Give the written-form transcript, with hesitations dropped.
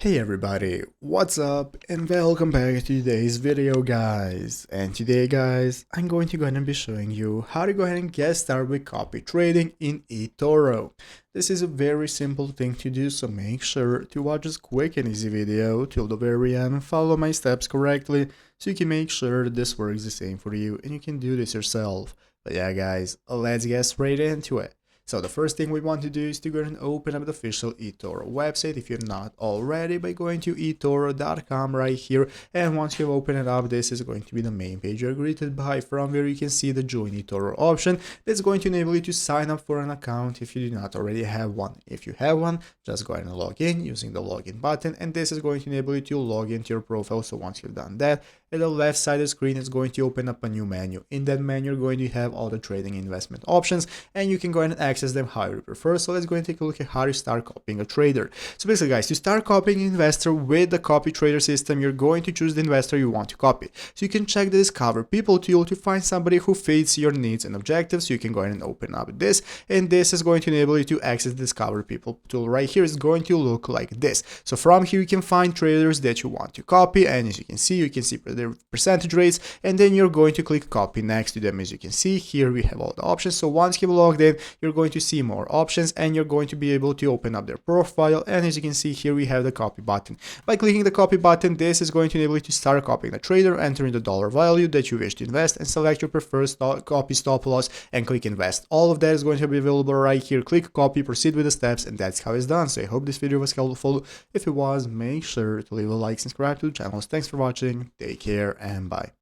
Hey everybody, what's up and welcome back to today's video guys. And today guys, I'm going to go ahead and be showing you how to go ahead and get started with copy trading in eToro. This is a very simple thing to do, so make sure to watch this quick and easy video till the very end and follow my steps correctly so you can make sure that this works the same for you and you can do this yourself. But yeah guys, let's get straight into it. So the first thing we want to do is to go ahead and open up the official eToro website if you're not already by going to eToro.com right here. And once you've opened it up, this is going to be the main page you're greeted by, from where you can see the join eToro option. That's going to enable you to sign up for an account if you do not already have one. If you have one, just go ahead and log in using the login button, and this is going to enable you to log into your profile. So once you've done that, at the left side of the screen it's going to open up a new menu. In that menu you're going to have all the trading investment options, and you can go ahead and access them however you prefer. So let's go and take a look at how to start copying a trader. So basically guys, to start copying an investor with the copy trader system, you're going to choose the investor you want to copy. So you can check the discover people tool to find somebody who fits your needs and objectives. So you can go ahead and open up this, and this is going to enable you to access the discover people tool right here. It's going to look like this. So from here you can find traders that you want to copy, and as you can see their percentage rates, and then you're going to click copy next to them. As you can see here, we have all the options. So once you've logged in, you're going to see more options, and you're going to be able to open up their profile. And as you can see here, we have the copy button. By clicking the copy button, this is going to enable you to start copying the trader, entering the dollar value that you wish to invest, and select your preferred copy stop loss and click invest. All of that is going to be available right here. Click copy, proceed with the steps, and that's how it's done. So I hope this video was helpful. If it was, make sure to leave a like, subscribe to the channel. Thanks for watching, take care, and bye.